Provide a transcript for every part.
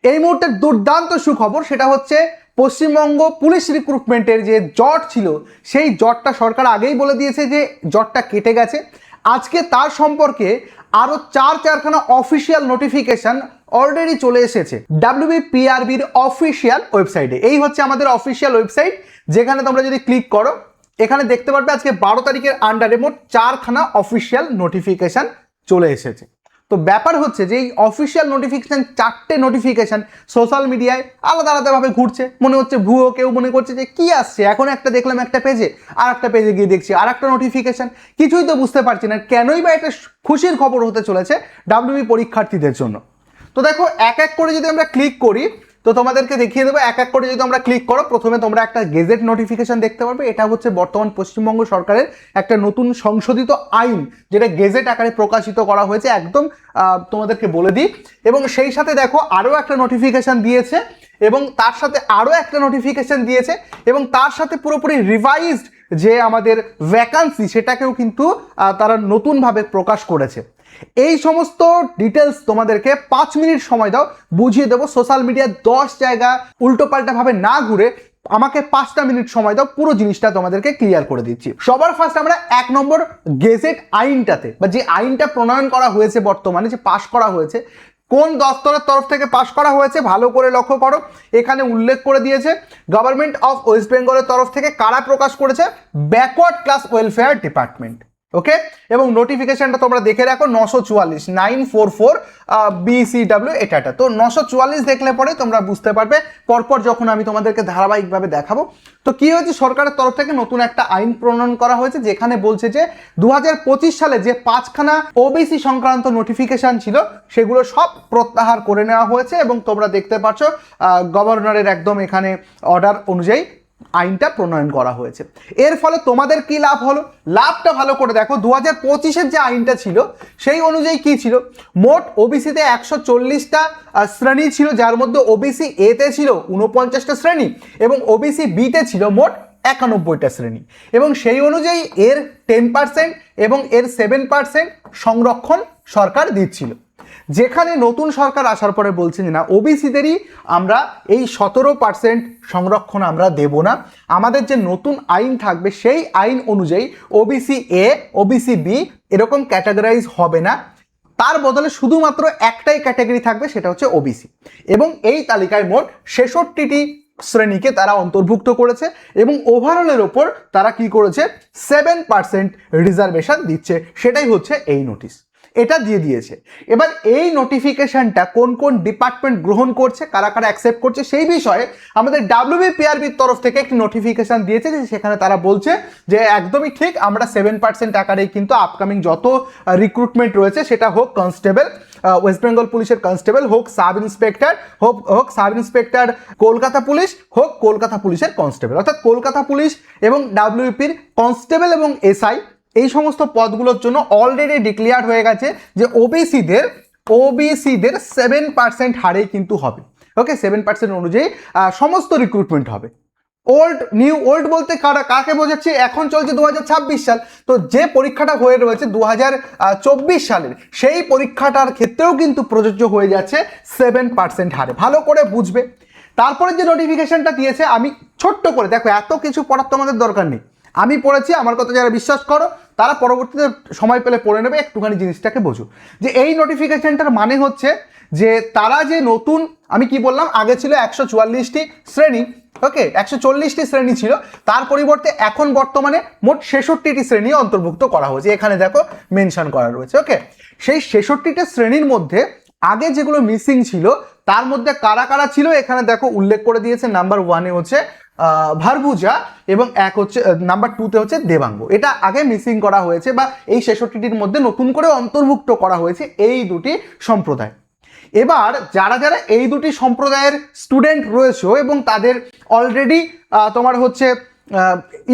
এই মুহূর্তে দুর্দান্ত সুখবর, সেটা হচ্ছে পশ্চিমবঙ্গ পুলিশ রিক্রুটমেন্টের যে জট ছিল সেই জটটা সরকার আগেই বলে দিয়েছে যে জটটা কেটে গেছে। আজকে তার সম্পর্কে আরও চারখানা অফিসিয়াল নোটিফিকেশন অলরেডি চলে এসেছে WBPRBর অফিসিয়াল ওয়েবসাইটে। এই হচ্ছে আমাদের অফিসিয়াল ওয়েবসাইট, যেখানে তোমরা যদি ক্লিক করো এখানে দেখতে পারবে আজকে 12 তারিখের আন্ডারে মোট 4খানা অফিসিয়াল নোটিফিকেশন চলে এসেছে। তো ব্যাপার হচ্ছে যে এই অফিসিয়াল নোটিফিকেশন 4টে নোটিফিকেশন সোশ্যাল মিডিয়ায় আলাদা আলাদাভাবে ঘুরছে, মনে হচ্ছে ভুয়ো, কেউ মনে করছে যে কি আসছে, এখন একটা দেখলাম একটা পেজে, আর একটা পেজে গিয়ে দেখছি আর একটা নোটিফিকেশন, কিছুই তো বুঝতে পারছি না কেনই বা এটা খুশির খবর হতে চলেছে WB পরীক্ষার্থীদের জন্য। তো দেখো এক এক করে যদি আমরা ক্লিক করি তো তোমাদেরকে দেখিয়ে দেবো। এক এক করে যদি তোমরা ক্লিক করো, প্রথমে তোমরা একটা গেজেট নোটিফিকেশন দেখতে পারবে। এটা হচ্ছে বর্তমান পশ্চিমবঙ্গ সরকারের একটা নতুন সংশোধিত আইন, যেটা গেজেট আকারে প্রকাশিত করা হয়েছে, একদম তোমাদেরকে বলে দিই। এবং সেই সাথে দেখো আরও একটা নোটিফিকেশন দিয়েছে, এবং তার সাথে আরও একটা নোটিফিকেশন দিয়েছে, এবং তার সাথে পুরোপুরি রিভাইজড যে আমাদের ভ্যাকান্সি সেটাকেও কিন্তু তারা নতুনভাবে প্রকাশ করেছে। এই সমস্ত ডিটেলস তোমাদেরকে 5 মিনিট সময় দাও, বুঝিয়ে দেবো। সোশ্যাল মিডিয়ায় 10 জায়গা উল্টোপাল্টা ভাবে না ঘুরে আমাকে 5টা মিনিট সময় দাও, পুরো জিনিসটা তোমাদেরকে ক্লিয়ার করে দিচ্ছি। সবার ফার্স্ট আমরা 1 নম্বর গেজেট আইনটাতে, বা যে আইনটা প্রণয়ন করা হয়েছে বর্তমানে, যে পাশ করা হয়েছে, কোন দপ্তরের তরফ থেকে পাশ করা হয়েছে ভালো করে লক্ষ্য করো। এখানে উল্লেখ করে দিয়েছে গভর্নমেন্ট অফ ওয়েস্ট বেঙ্গলের তরফ থেকে। কারা প্রকাশ করেছে? Backward class welfare department. Okay, এবং নোটিফিকেশনটা তোমরা দেখে রাখো 944 944 BCW এটা। তো 944 দেখলে পরে তোমরা বুঝতে পারবে পরপর যখন আমি তোমাদেরকে ধারাবাহিকভাবে দেখাবো। তো কি হয়েছে, সরকারের তরফ থেকে নতুন একটা আইন প্রণয়ন করা হয়েছে, যেখানে বলছে যে 2025 সালে যে 5খানা ওবিসি সংক্রান্ত নোটিফিকেশন ছিল সেগুলো সব প্রত্যাহার করে নেওয়া হয়েছে। এবং তোমরা দেখতে পাচ্ছ গভর্নরের একদম এখানে অর্ডার অনুযায়ী আইনটা প্রণয়ন করা হয়েছে। এর ফলে তোমাদের কি লাভ হলো, লাভটা ভালো করে দেখো। 2025-এর যে আইনটা ছিল সেই অনুযায়ী কি ছিল, মোট ওবিসিতে 140টা শ্রেণী ছিল, যার মধ্যে ওবিসি এতে ছিল 49টা শ্রেণী এবং ওবিসি বিতে ছিল মোট 91টা শ্রেণী। এবং সেই অনুযায়ী এর 10% এবং এর 7% সংরক্ষণ সরকার দিচ্ছিল। যেখানে নতুন সরকার আসার পরে বলছেন যে না, ওবিসিদেরই আমরা এই 17% সংরক্ষণ আমরা দেব না, আমাদের যে নতুন আইন থাকবে সেই আইন অনুযায়ী ওবিসি এ, ওবিসি বি এরকম ক্যাটাগরাইজ হবে না, তার বদলে শুধুমাত্র একটাই ক্যাটাগরি থাকবে, সেটা হচ্ছে ওবিসি। এবং এই তালিকায় মোট 66টি শ্রেণীকে তারা অন্তর্ভুক্ত করেছে, এবং ওভারঅলের ওপর তারা কি করেছে, 7% রিজার্ভেশন দিচ্ছে। সেটাই হচ্ছে এই নোটিশ, এটা দিয়ে দিয়েছে। এবার এই নোটিফিকেশনটা কোন কোন ডিপার্টমেন্ট গ্রহণ করছে, কারা কারা অ্যাকসেপ্ট করছে, সেই বিষয়ে আমাদের WBPRBর তরফ থেকে একটি নোটিফিকেশন দিয়েছে, যে সেখানে তারা বলছে যে একদমই ঠিক, আমরা 7% আকারেই কিন্তু আপকামিং যত রিক্রুটমেন্ট রয়েছে, সেটা হোক কনস্টেবল, ওয়েস্ট বেঙ্গল পুলিশের কনস্টেবল হোক, সাব ইন্সপেক্টর হোক সাব ইন্সপেক্টর কলকাতা পুলিশ হোক, কলকাতা পুলিশের কনস্টেবল, অর্থাৎ কলকাতা পুলিশ এবং WBPর কনস্টেবল এবং SI, এই সমস্ত পদগুলোর জন্য অলরেডি ডিক্লেয়ার হয়ে গেছে যে ওবিসিদের 7% হারেই কিন্তু হবে। ওকে, 7% অনুযায়ী সমস্ত রিক্রুটমেন্ট হবে। ওল্ড নিউ, ওল্ড বলতে কাকে বোঝাচ্ছে, এখন চলছে 2026 সাল, তো যে পরীক্ষাটা হয়ে রয়েছে 2024 সালের সেই পরীক্ষাটার ক্ষেত্রেও কিন্তু প্রযোজ্য হয়ে যাচ্ছে 7% হারে, ভালো করে বুঝবে। তারপরে যে নোটিফিকেশনটা দিয়েছে, আমি ছোট্ট করে দেখো, এত কিছু পড়ার তোমাদের দরকার নেই, আমি পড়েছি, আমার কথা যারা বিশ্বাস করো তারা পরবর্তীতে সময় পেলে পড়ে নেবে, একটুখানি জিনিসটাকে বোঝো। যে এই নোটিফিকেশনটার মানে হচ্ছে যে তারা যে নতুন, আমি কি বললাম, আগে ছিল 144টি শ্রেণী, ওকে 140টি শ্রেণী ছিল, তার পরিবর্তে এখন বর্তমানে মোট 66টি শ্রেণী অন্তর্ভুক্ত করা হয়েছে, এখানে দেখো মেনশন করা রয়েছে। ওকে, সেই 66টা শ্রেণীর মধ্যে আগে যেগুলো মিসিং ছিল তার মধ্যে কারা কারা ছিল এখানে দেখো উল্লেখ করে দিয়েছে। নাম্বার 1-এ হচ্ছে ভারভুজা, এবং নাম্বার 2-তে হচ্ছে দেবাঙ্গ। এটা আগে মিসিং করা হয়েছে, বা এই 66টির মধ্যে নতুন করে অন্তর্ভুক্ত করা হয়েছে এই দুটি সম্প্রদায়। এবার যারা যারা এই দুটি সম্প্রদায়ের স্টুডেন্ট রয়েছে এবং তাদের অলরেডি তোমার হচ্ছে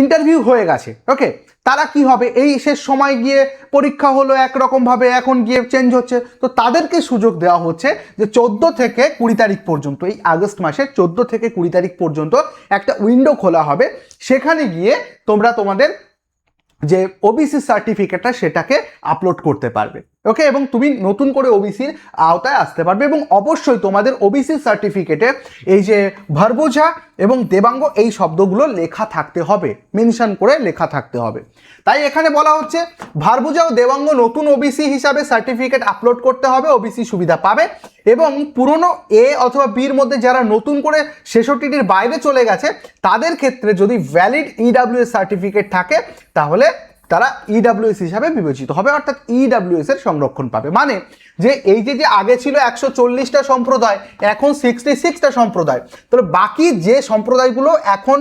ইন্টারভিউ হয়ে গেছে, ওকে, তারা কি হবে, এই শেষ সময় গিয়ে পরীক্ষা হলো একরকমভাবে, এখন গিয়ে চেঞ্জ হচ্ছে, তো তাদেরকে সুযোগ দেওয়া হচ্ছে যে 14 থেকে 20 তারিখ পর্যন্ত, এই আগস্ট মাসের 14 থেকে 20 তারিখ পর্যন্ত একটা উইন্ডো খোলা হবে, সেখানে গিয়ে তোমরা তোমাদের যে ওবিসি সার্টিফিকেটটা সেটাকে আপলোড করতে পারবে। ওকে, এবং তুমি নতুন করে ওবিসির আওতায় আসতে পারবে। এবং অবশ্যই তোমাদের ওবিসি সার্টিফিকেটে এই যে ভার্বোজা এবং দেবাঙ্গ এই শব্দগুলো লেখা থাকতে হবে, মেনশন করে লেখা থাকতে হবে। তাই এখানে বলা হচ্ছে ভার্বোজা ও দেবাঙ্গ নতুন ওবিসি হিসাবে সার্টিফিকেট আপলোড করতে হবে, ওবিসি সুবিধা পাবে। এবং পুরনো এ অথবা বির মধ্যে যারা নতুন করে 66টির বাইরে চলে গেছে তাদের ক্ষেত্রে যদি ভ্যালিড ইডাব্লিউএস সার্টিফিকেট থাকে তাহলে তারা ইডাব্লিউএস হিসাবে বিবেচিত হবে, অর্থাৎ ইডাব্লিউএস এর সংরক্ষণ পাবে। মানে যে এই যে আগে ছিল 140টা সম্প্রদায়, এখন 66টা সম্প্রদায়, তাহলে বাকি যে সম্প্রদায়গুলো এখন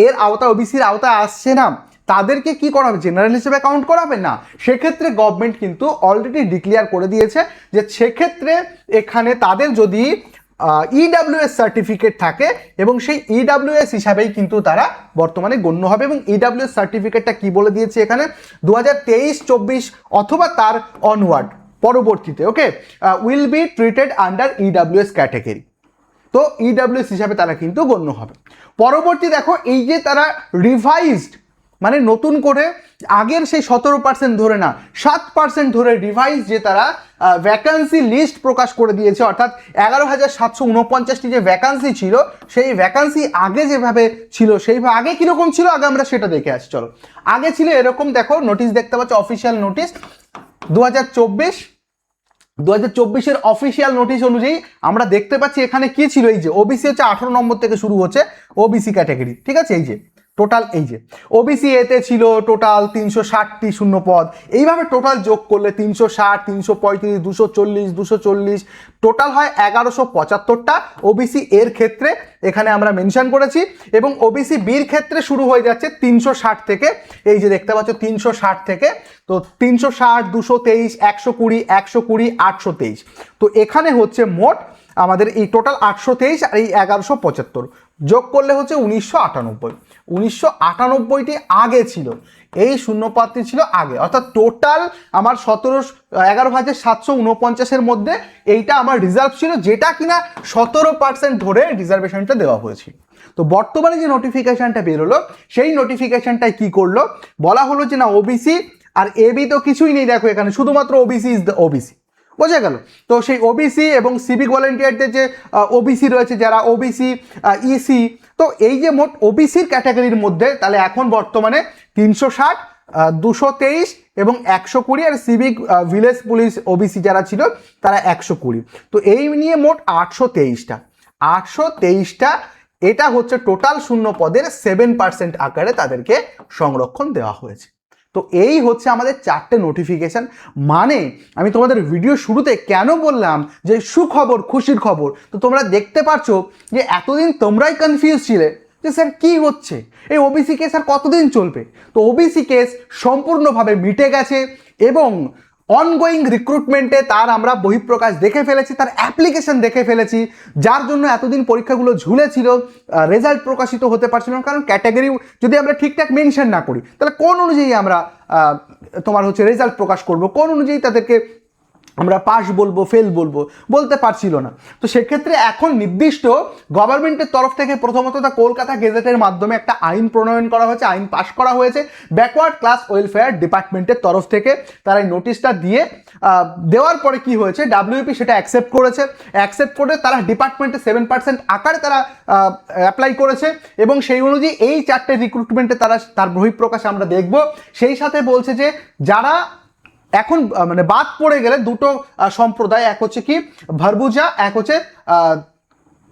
এর আওতা ওবিসির আওতায় আসছে না তাদেরকে কি করা হবে, জেনারেল হিসেবে কাউন্ট করাবে না। সেক্ষেত্রে গভর্নমেন্ট কিন্তু অলরেডি ডিক্লেয়ার করে দিয়েছে যে সেক্ষেত্রে এখানে তাদের যদি ইডাব্লিউএস সার্টিফিকেট থাকে এবং সেই ইডাব্লিউএস হিসাবেই কিন্তু তারা বর্তমানে গণ্য হবে। এবং ইডাব্লিউএস সার্টিফিকেটটা কি বলে দিয়েছে এখানে 2023-24 অথবা তার অনওয়ার্ড পরবর্তীতে, okay, will be treated under EWS category. তো ইডাব্লিউএস হিসাবে তারা কিন্তু গণ্য হবে। পরবর্তী দেখো এই যে তারা রিভাইজড মানে নতুন করে আগের সেই 17% ধরে না 7% ধরে রিভাইজ যে তারা ভ্যাকান্সি লিস্ট প্রকাশ করে দিয়েছে, অর্থাৎ 11,749টি যে ভ্যাকান্সি ছিল সেই ভ্যাকান্সি আগে যেভাবে ছিল সেইভাবে, আগে কীরকম ছিল আগে আমরা সেটা দেখে আসি। চলো, আগে ছিল এরকম, দেখো নোটিশ দেখতে পাচ্ছ, অফিসিয়াল নোটিশ 2024-এর অফিসিয়াল নোটিশ অনুযায়ী আমরা দেখতে পাচ্ছি এখানে কি ছিল, এই যে ওবিসি হচ্ছে 18 নম্বর থেকে শুরু হচ্ছে ওবিসি ক্যাটাগরি, ঠিক আছে। এই যে টোটাল এই যে ওবিসি এতে ছিল টোটাল 360টি শূন্য পদ, এইভাবে টোটাল যোগ করলে 360, 335, 240, 240 টোটাল হয় 1175টা ওবিসি এর ক্ষেত্রে এখানে আমরা মেনশন করেছি। এবং ওবিসি বির ক্ষেত্রে শুরু হয়ে যাচ্ছে 360 থেকে, এই যে দেখতে পাচ্ছ 360 থেকে, তো 360, 223, 120, 120, 823, তো এখানে হচ্ছে মোট আমাদের এই টোটাল 823 আর এই 1175 যোগ করলে হচ্ছে 1998টি আগে ছিল, এই শূন্যপদটি ছিল আগে, অর্থাৎ টোটাল আমার 11,749-এর মধ্যে এইটা আমার রিজার্ভ ছিল, যেটা কিনা 17% ধরে রিজার্ভেশনটা দেওয়া হয়েছিল। তো বর্তমানে যে নোটিফিকেশনটা বেরোলো সেই নোটিফিকেশনটাই কি করলো, বলা হলো যে না ওবিসি আর এবি তো কিছুই নেই, দেখো এখানে শুধুমাত্র ওবিসি ইজ দ্য ওবিসি, বোঝা গেল। তো সেই ওবিসি এবং সিভিক ভলেন্টিয়ারদের যে ওবিসি রয়েছে যারা ওবিসি ইসি, তো এই যে মোট ওবিসির ক্যাটাগরির মধ্যে তাহলে এখন বর্তমানে 360, 223 এবং 120, আর সিভিক ভিলেজ পুলিশ ওবিসি যারা ছিল তারা 120, তো এই নিয়ে মোট 823টা এটা হচ্ছে টোটাল শূন্য পদের 7% আকারে তাদেরকে সংরক্ষণ দেওয়া হয়েছে। তো এই হচ্ছে আমাদের 4টে নোটিফিকেশান। মানে আমি তোমাদের ভিডিও শুরুতে কেন বললাম যে সুখবর, খুশির খবর, তো তোমরা দেখতে পাচ্ছ যে এতদিন তোমরাই কনফিউজ ছিলে যে স্যার কী হচ্ছে, এই ওবিসি কেস আর কতদিন চলবে। তো ওবিসি কেস সম্পূর্ণভাবে মিটে গেছে এবং অনগোয়িং রিক্রুটমেন্টে তার আমরা বহিঃপ্রকাশ দেখে ফেলেছি, তার অ্যাপ্লিকেশন দেখে ফেলেছি, যার জন্য এতদিন পরীক্ষাগুলো ঝুলেছিল, রেজাল্ট প্রকাশিত হতে পারছিল না। কারণ ক্যাটাগরি যদি আমরা ঠিকঠাক মেনশন না করি তাহলে কোন অনুযায়ী আমরা তোমার হচ্ছে রেজাল্ট প্রকাশ করব, কোন অনুযায়ী তাদেরকে আমরা পাস বলবো, ফেল বলবো, বলতে পারছিল না। তো সেক্ষেত্রে এখন নির্দিষ্ট গভর্নমেন্টের তরফ থেকে প্রথমত তা কলকাতা গেজেটের মাধ্যমে একটা আইন প্রণয়ন করা হয়েছে, আইন পাস করা হয়েছে ব্যাকওয়ার্ড ক্লাস ওয়েলফেয়ার ডিপার্টমেন্টের তরফ থেকে। তারা এই নোটিশটা দেওয়ার পরে কি হয়েছে, ডাব্লিউপি সেটা অ্যাকসেপ্ট করেছে, অ্যাকসেপ্ট করে তারা ডিপার্টমেন্টে 7% আকারে তারা অ্যাপ্লাই করেছে এবং সেই অনুযায়ী এই 4টে রিক্রুটমেন্টে তার বহিঃপ্রকাশ আমরা দেখব। সেই সাথে বলছে যে যারা এখন মানে বাদ পড়ে গেলে দুটো সম্প্রদায়, এক হচ্ছে কি ভার্বোজা, এক হচ্ছে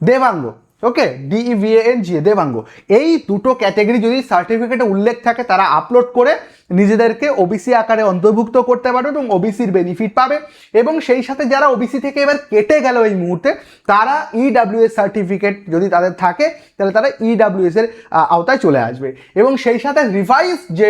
দেবাঙ্গ, ওকে, DEVANG দেবাঙ্গ, এই দুটো ক্যাটাগরি যদি সার্টিফিকেটে উল্লেখ থাকে তারা আপলোড করে নিজেদেরকে ওবিসি আকারে অন্তর্ভুক্ত করতে পারবে এবং ওবিসির বেনিফিট পাবে। এবং সেই সাথে যারা ওবিসি থেকে এবার কেটে গেল এই মুহূর্তে তারা ইডাব্লিউএস সার্টিফিকেট যদি তাদের থাকে তাহলে তারা ইডাব্লিউএস এর আওতায় চলে আসবে। এবং সেই সাথে রিভাইজ যে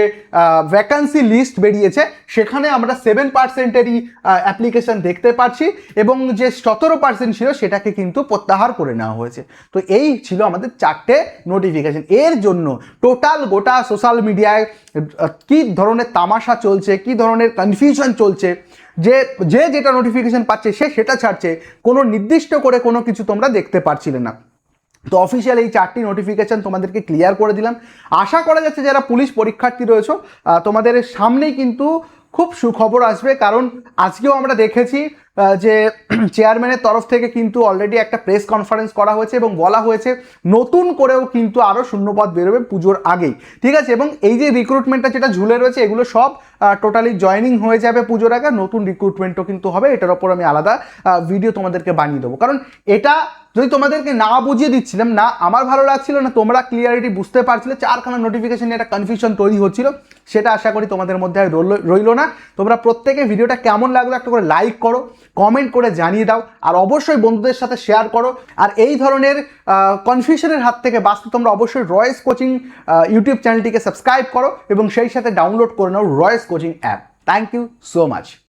ভ্যাকান্সি লিস্ট বেরিয়েছে সেখানে আমরা 7%-এরই অ্যাপ্লিকেশন দেখতে পাচ্ছি এবং যে 17% ছিল সেটাকে কিন্তু প্রত্যাহার করে নেওয়া হয়েছে। তো এই ছিল আমাদের 4টে নোটিফিকেশন। এর জন্য টোটাল গোটা সোশ্যাল মিডিয়ায় কি ধরনের তামাশা চলছে, কি ধরনের কনফিউশন চলছে, যে যেটা নোটিফিকেশন পাচ্ছে সেটা ছাড়ছে, কোনো নির্দিষ্ট করে কোনো কিছু তোমরা দেখতে পারছিলে না। তো অফিসিয়াল এই 4টি নোটিফিকেশন তোমাদেরকে ক্লিয়ার করে দিলাম। আশা করা যাচ্ছে যারা পুলিশ পরীক্ষার্থী রয়েছে তোমাদের সামনেই কিন্তু খুব সুখবর আসবে, কারণ আজকেও আমরা দেখেছি যে চেয়ারম্যানের তরফ থেকে কিন্তু অলরেডি একটা প্রেস কনফারেন্স করা হয়েছে এবং বলা হয়েছে নতুন করেও কিন্তু আরও শূন্যপদ বেরোবে পুজোর আগেই, ঠিক আছে। এবং এই যে রিক্রুটমেন্টটা যেটা ঝুলে রয়েছে এগুলো সব টোটালি জয়েনিং হয়ে যাবে পুজোর আগে, নতুন রিক্রুটমেন্টও কিন্তু হবে। এটার ওপর আমি আলাদা ভিডিও তোমাদেরকে বানিয়ে দেবো, কারণ এটা যদি তোমাদেরকে না বুঝিয়ে দিচ্ছিলাম, না আমার ভালো লাগছিল, না তোমরা ক্লিয়ারিটি বুঝতে পারছিলে, চারখানা নোটিফিকেশন নিয়ে একটা কনফিউশন তৈরি হচ্ছিল, সেটা আশা করি তোমাদের মধ্যে আর রইলো না। তোমরা প্রত্যেকে ভিডিওটা কেমন লাগলো একটা করে লাইক করো, কমেন্ট করে জানিয়ে দাও, আর অবশ্যই বন্ধুদের সাথে শেয়ার করো। আর এই ধরনের কনফিউশনের হাত থেকে বাঁচতে তোমরা অবশ্যই রয়েস কোচিং ইউটিউব চ্যানেলটিকে সাবস্ক্রাইব করো এবং সেই সাথে ডাউনলোড করে নাও Royes coaching app. Thank you so much.